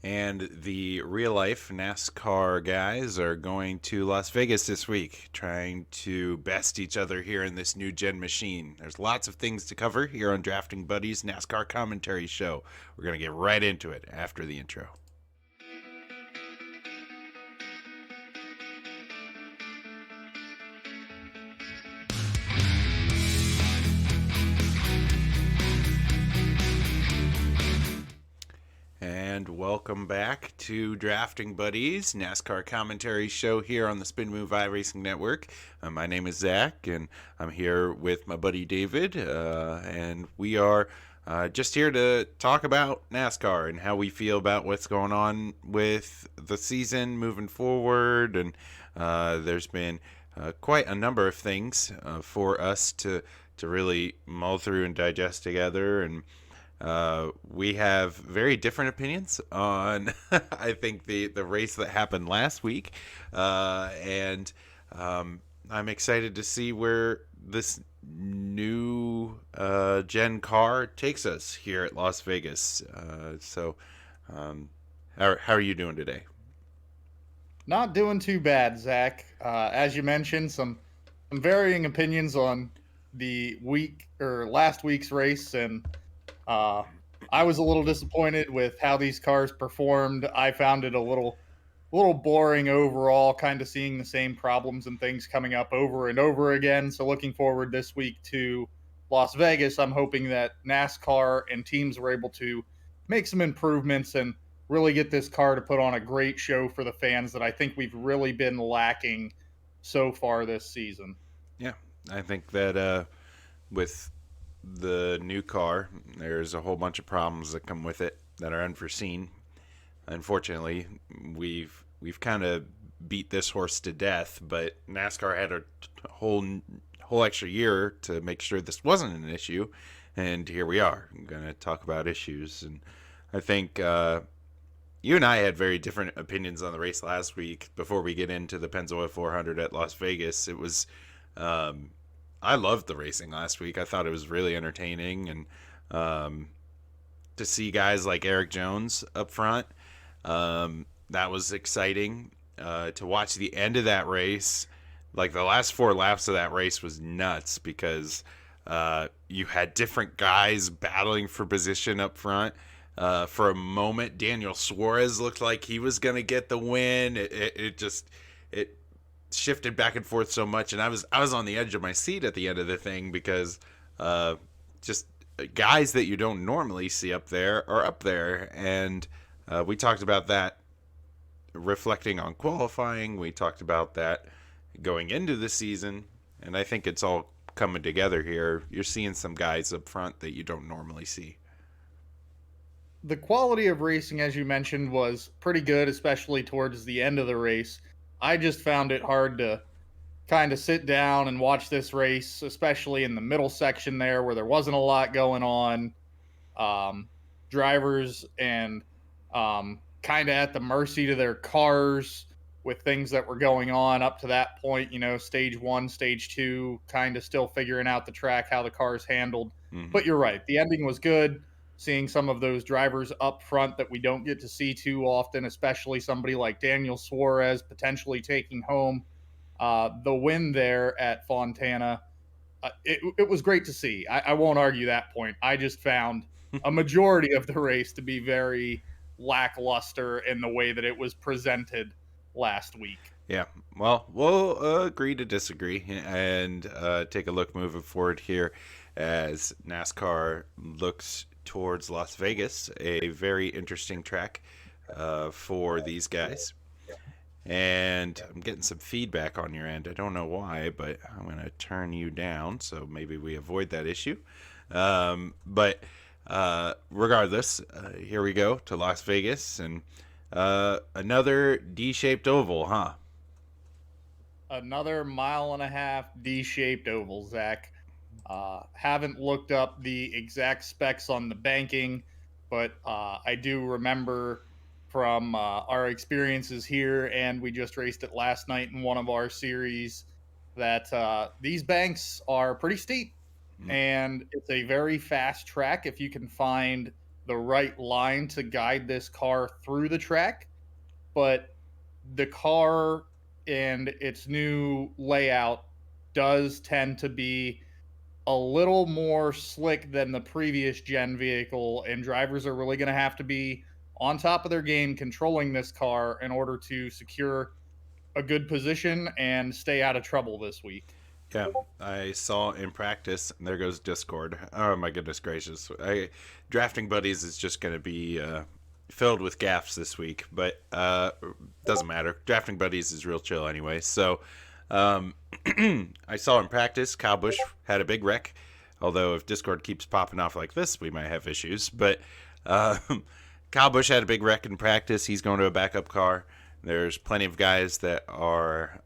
And the real life NASCAR guys are going to Las Vegas this week, trying to best each other here in this new gen machine. There's lots of things to cover here on Drafting Buddies NASCAR commentary show. We're going to get right into it after the intro. And welcome back to Drafting Buddies, NASCAR commentary show here on the Spin Move iRacing Network. My name is Zach, and I'm here with my buddy David, and we are just here to talk about NASCAR and how we feel about what's going on with the season moving forward. And there's been quite a number of things for us to really mull through and digest together. And we have very different opinions on, I think, the race that happened last week. And I'm excited to see where this new gen car takes us here at Las Vegas. How are you doing today? Not doing too bad, Zach. As you mentioned, some varying opinions on the week or last week's race, and uh, I was a little disappointed with how these cars performed. I found it a little boring overall, kind of seeing the same problems and things coming up over and over again. So looking forward this week to Las Vegas, I'm hoping that NASCAR and teams were able to make some improvements and really get this car to put on a great show for the fans that I think we've really been lacking so far this season. Yeah, I think that with the new car, there's a whole bunch of problems that come with it that are unforeseen. Unfortunately, we've kind of beat this horse to death, but NASCAR had a whole extra year to make sure this wasn't an issue, and here we are. I'm going to talk about issues, and I think you and I had very different opinions on the race last week. Before we get into the Pennzoil 400 at Las Vegas, it was um, I loved the racing last week. I thought it was really entertaining, and um, to see guys like Eric Jones up front, that was exciting. To watch the end of that race, like the last four laps of that race was nuts because you had different guys battling for position up front. For a moment, Daniel Suarez looked like he was going to get the win. It just it shifted back and forth so much, and I was on the edge of my seat at the end of the thing because just guys that you don't normally see up there are up there, and we talked about that reflecting on qualifying. We talked about that going into the season, and I think it's all coming together here. You're seeing some guys up front that you don't normally see. The quality of racing, as you mentioned, was pretty good, especially towards the end of the race. I just found it hard to kind of sit down and watch this race, especially in the middle section there where there wasn't a lot going on. Um, Drivers and kind of at the mercy to their cars with things that were going on up to that point. Stage one, stage two, kind of still figuring out the track, how the cars handled. Mm-hmm. But you're right. The ending was good. Seeing some of those drivers up front that we don't get to see too often, especially somebody like Daniel Suarez potentially taking home the win there at Fontana. It was great to see. I won't argue that point. I just found a majority of the race to be very lackluster in the way that it was presented last week. Yeah, well, we'll agree to disagree and take a look moving forward here as NASCAR looks towards Las Vegas, a very interesting track for these guys. And I'm getting some feedback on your end. I don't know why, but I'm going to turn you down so maybe we avoid that issue. But regardless, here we go to Las Vegas and another D-shaped oval, huh? Another mile and a half D-shaped oval, Zach. Haven't looked up the exact specs on the banking, but I do remember from our experiences here, and we just raced it last night in one of our series, that these banks are pretty steep, Mm. and it's a very fast track if you can find the right line to guide this car through the track, but the car and its new layout does tend to be a little more slick than the previous gen vehicle, and drivers are really going to have to be on top of their game controlling this car in order to secure a good position and stay out of trouble this week. Yeah, I saw in practice. And there goes Discord. Oh my goodness gracious! Drafting buddies is just going to be filled with gaffes this week, but doesn't matter. Drafting buddies is real chill anyway. So um, I saw in practice, Kyle Busch had a big wreck. Although if Discord keeps popping off like this, we might have issues. But uh, Kyle Busch had a big wreck in practice. He's going to a backup car. There's plenty of guys that are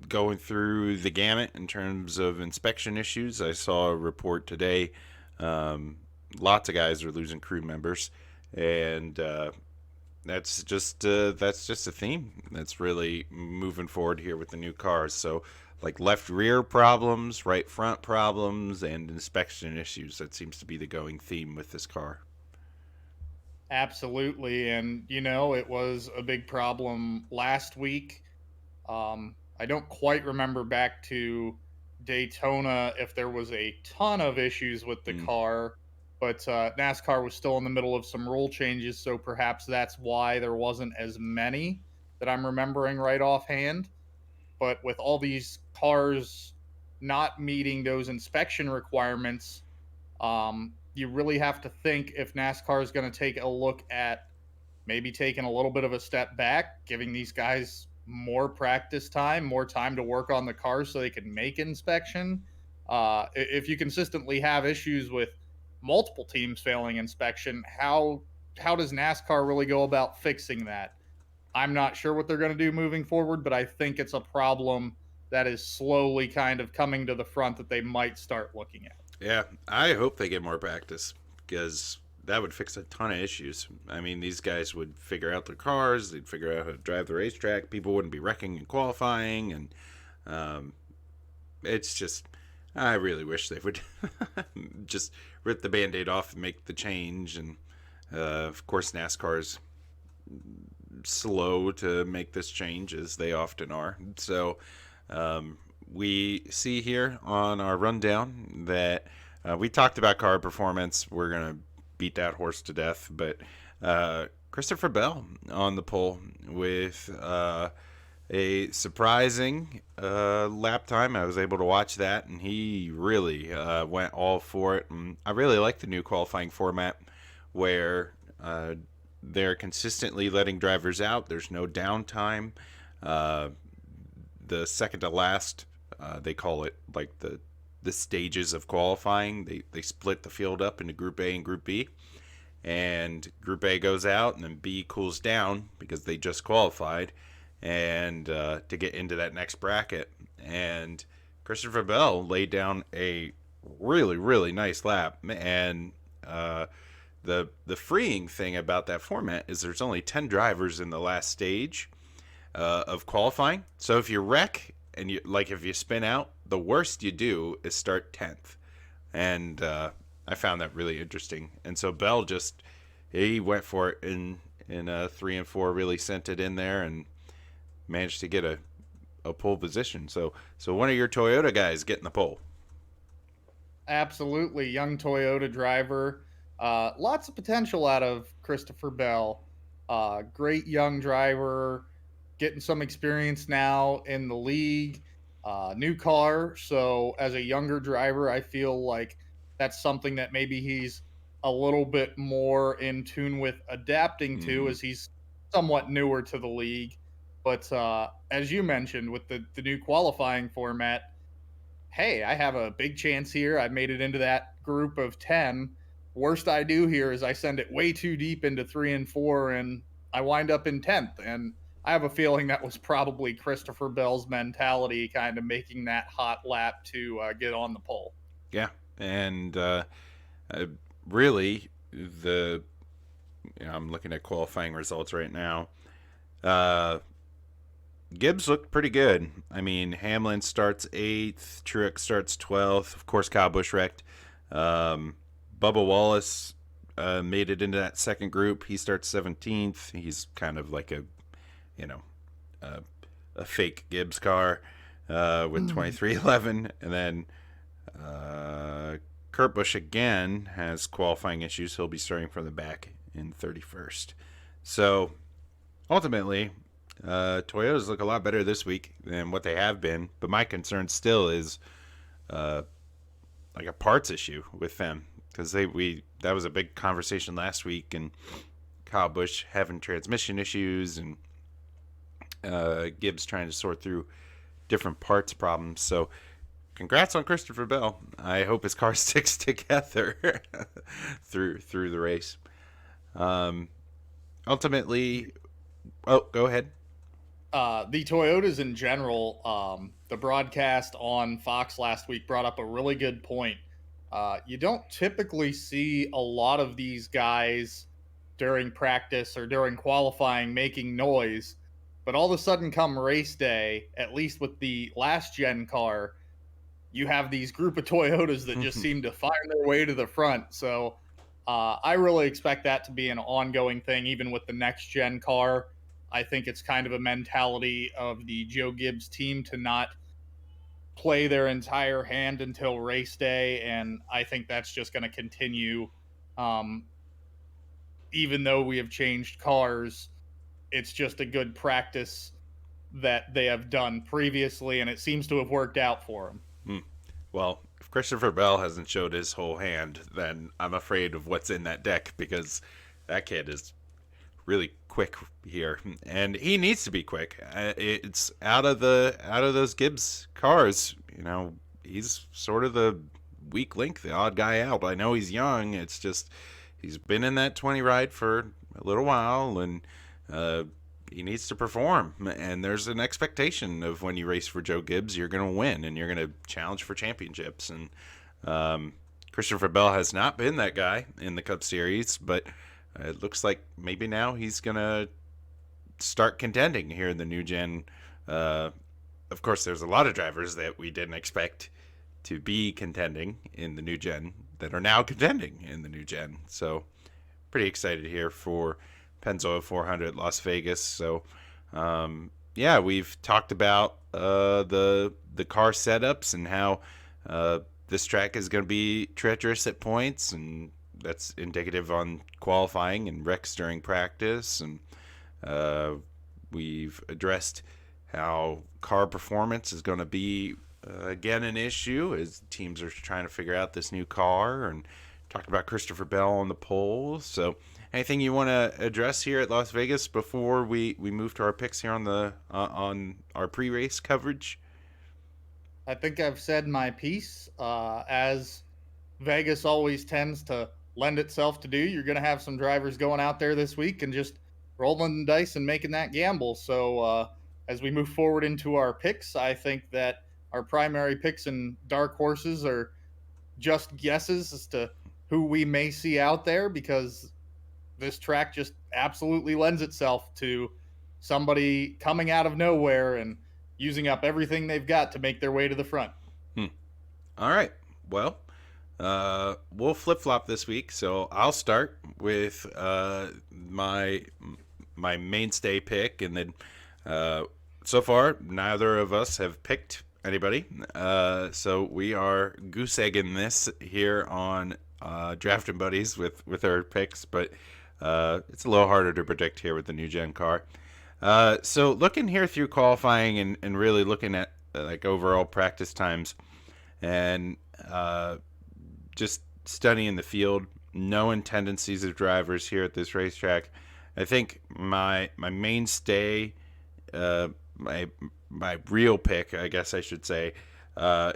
going through the gamut in terms of inspection issues. I saw a report today. Lots of guys are losing crew members, and that's just a theme that's really moving forward here with the new cars. So like left rear problems, right front problems, and inspection issues. That seems to be the going theme with this car. Absolutely. And, it was a big problem last week. I don't quite remember back to Daytona if there was a ton of issues with the Mm. car, but NASCAR was still in the middle of some rule changes, so perhaps that's why there wasn't as many that I'm remembering right offhand. But with all these cars not meeting those inspection requirements, you really have to think if NASCAR is going to take a look at maybe taking a little bit of a step back, giving these guys more practice time, more time to work on the cars so they can make inspection. If you consistently have issues with multiple teams failing inspection, how does NASCAR really go about fixing that? I'm not sure what they're going to do moving forward, but I think it's a problem that is slowly kind of coming to the front that they might start looking at. Yeah, I hope they get more practice because that would fix a ton of issues. I mean, these guys would figure out their cars, they'd figure out how to drive the racetrack. People wouldn't be wrecking and qualifying, and um, it's just, I really wish they would just rip the band aid off and make the change. And of course, NASCAR's slow to make this change, as they often are. So um, we see here on our rundown that we talked about car performance. We're going to beat that horse to death, but Christopher Bell on the pole with a surprising lap time. I was able to watch that, and he really went all for it. And I really like the new qualifying format where they're consistently letting drivers out. There's no downtime. Uh, the second to last, they call it like the stages of qualifying. They split the field up into Group A and Group B, and Group A goes out, and then B cools down because they just qualified, and to get into that next bracket. And Christopher Bell laid down a really nice lap, and the freeing thing about that format is there's only 10 drivers in the last stage of qualifying. So if you wreck and if you spin out, the worst you do is start 10th. And I found that really interesting. And so Bell just he went for it in 3 and 4, really sent it in there and managed to get a pole position. So one of your Toyota guys getting the pole. Absolutely. Young Toyota driver. Lots of potential out of Christopher Bell. Great young driver, getting some experience now in the league. New car. So, as a younger driver, I feel like that's something that maybe he's a little bit more in tune with adapting to Mm-hmm. as he's somewhat newer to the league. But as you mentioned, with the new qualifying format, hey, I have a big chance here. I made it into that group of 10. Worst I do here is I send it way too deep into 3 and 4 and I wind up in 10th. And I have a feeling that was probably Christopher Bell's mentality kind of making that hot lap to get on the pole. Yeah, and uh, really the I'm looking at qualifying results right now. Uh, Gibbs looked pretty good. I mean, Hamlin starts 8th, Truex starts 12th. Of course, Kyle Busch wrecked. Um, Bubba Wallace made it into that second group. He starts 17th. He's kind of like you know, a, a fake Gibbs car with 2311. And then Kurt Busch again has qualifying issues. He'll be starting from the back in 31st. So ultimately, Toyotas look a lot better this week than what they have been. But my concern still is uh, like a parts issue with them, because that was a big conversation last week, and Kyle Busch having transmission issues, and Gibbs trying to sort through different parts problems. So congrats on Christopher Bell. I hope his car sticks together through the race. Um, ultimately, oh, go ahead. The Toyotas in general, the broadcast on Fox last week brought up a really good point. You don't typically see a lot of these guys during practice or during qualifying making noise, but all of a sudden, come race day, at least with the last gen car, you have these group of Toyotas that just seem to find their way to the front. So I really expect that to be an ongoing thing, even with the next gen car. I think it's kind of a mentality of the Joe Gibbs team to not play their entire hand until race day, and I think that's just going to continue. Um, even though we have changed cars, it's just a good practice that they have done previously, and it seems to have worked out for them. Hmm. Well, if Christopher Bell hasn't showed his whole hand, then I'm afraid of what's in that deck, because that kid is really quick here, and he needs to be quick. It's out of those Gibbs cars. He's sort of the weak link, the odd guy out. I know he's young. It's just he's been in that 20 ride for a little while, and uh, he needs to perform. And there's an expectation of when you race for Joe Gibbs, you're going to win and you're going to challenge for championships. And Christopher Bell has not been that guy in the Cup Series, but it looks like maybe now he's going to start contending here in the new gen. Of course, there's a lot of drivers that we didn't expect to be contending in the new gen that are now contending in the new gen. So, pretty excited here for Pennzoil 400 Las Vegas. So, yeah, we've talked about the car setups and how this track is going to be treacherous at points, and that's indicative on qualifying and wrecks during practice. And we've addressed how car performance is going to be again an issue as teams are trying to figure out this new car, and talked about Christopher Bell on the pole. So anything you want to address here at Las Vegas before we move to our picks here on our pre-race coverage? I think I've said my piece. As Vegas always tends to lend itself to do, you're going to have some drivers going out there this week and just rolling the dice and making that gamble. So as we move forward into our picks, I think that our primary picks and dark horses are just guesses as to who we may see out there, because this track just absolutely lends itself to somebody coming out of nowhere and using up everything they've got to make their way to the front. All right. Well, we'll flip flop this week, so I'll start with my mainstay pick, and then so far neither of us have picked anybody, so we are goose egging this here on Drafting Buddies with our picks, but it's a little harder to predict here with the new gen car. So looking here through qualifying and really looking at like overall practice times, and just studying the field, knowing tendencies of drivers here at this racetrack, I think my mainstay, my real pick, I guess I should say,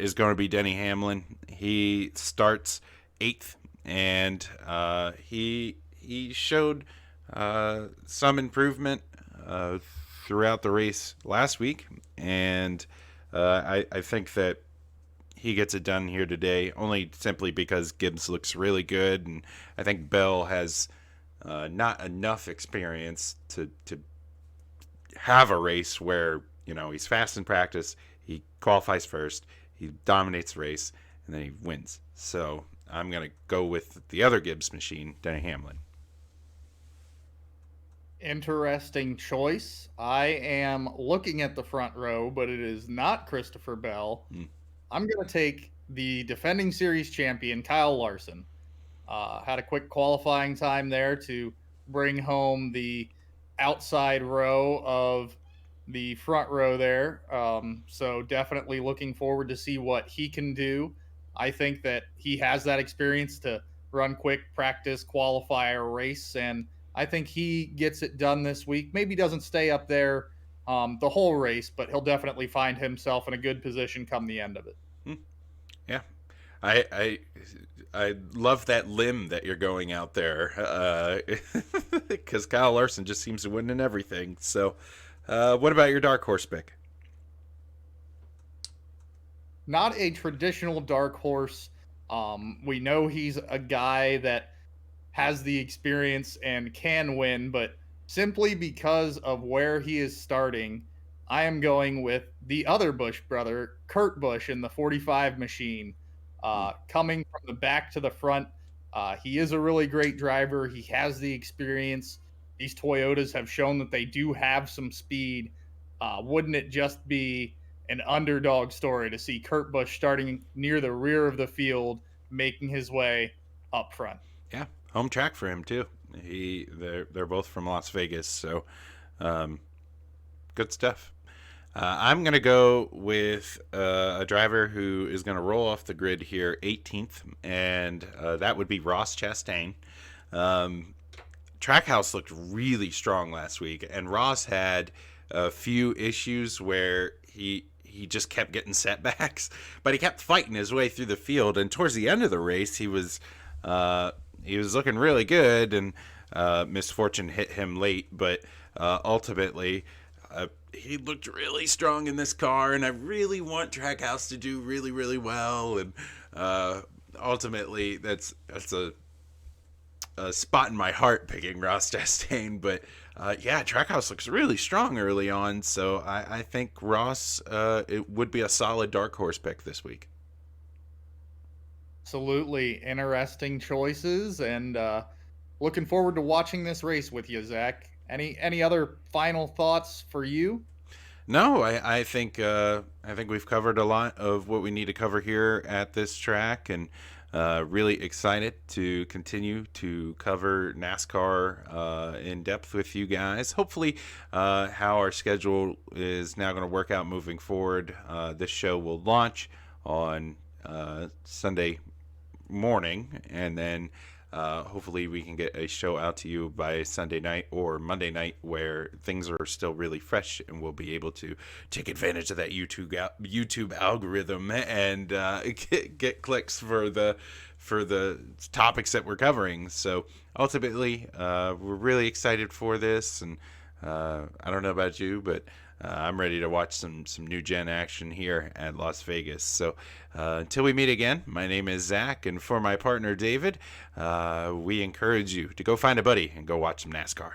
is going to be Denny Hamlin. He starts 8th, and he showed some improvement throughout the race last week, and I think that he gets it done here today, only simply because Gibbs looks really good, and I think Bell has not enough experience to have a race where he's fast in practice, he qualifies first, he dominates the race, and then he wins. So I'm going to go with the other Gibbs machine, Denny Hamlin. Interesting choice. I am looking at the front row, but it is not Christopher Bell. Mm. I'm going to take the defending series champion, Kyle Larson. Had a quick qualifying time there to bring home the outside row of the front row there. So definitely looking forward to see what he can do. I think that he has that experience to run quick practice, qualify a race, and I think he gets it done this week. Maybe doesn't stay up there the whole race, but he'll definitely find himself in a good position come the end of it. Mm. Yeah, I, I I love that limb that you're going out there, because Kyle Larson just seems to win in everything. So, what about your dark horse pick? Not a traditional dark horse. We know he's a guy that has the experience and can win, but simply because of where he is starting, I am going with the other Bush brother, Kurt Busch, in the 45 machine. Hmm. Coming from the back to the front, he is a really great driver. He has the experience. These Toyotas have shown that they do have some speed. Wouldn't it just be an underdog story to see Kurt Busch starting near the rear of the field, making his way up front? Yeah, home track for him too. They're both from Las Vegas, so um, good stuff. I'm going to go with a driver who is going to roll off the grid here 18th, and that would be Ross Chastain. Um, Trackhouse looked really strong last week, and Ross had a few issues where he just kept getting setbacks, but he kept fighting his way through the field. And towards the end of the race, uh, he was looking really good, and misfortune hit him late. But ultimately, he looked really strong in this car, and I really want Trackhouse to do really, really well. And ultimately, that's a spot in my heart picking Ross Chastain. But yeah, Trackhouse looks really strong early on, so I think Ross it would be a solid dark horse pick this week. Absolutely interesting choices, and looking forward to watching this race with you, Zach. Any other final thoughts for you? No, I think we've covered a lot of what we need to cover here at this track, and really excited to continue to cover NASCAR in depth with you guys. Hopefully, how our schedule is now going to work out moving forward. This show will launch on Sunday morning, and then hopefully we can get a show out to you by Sunday night or Monday night where things are still really fresh, and we'll be able to take advantage of that YouTube algorithm and get clicks for the topics that we're covering. So ultimately, we're really excited for this, and I don't know about you, but I'm ready to watch some new gen action here at Las Vegas. So until we meet again, my name is Zach, and for my partner David, we encourage you to go find a buddy and go watch some NASCAR.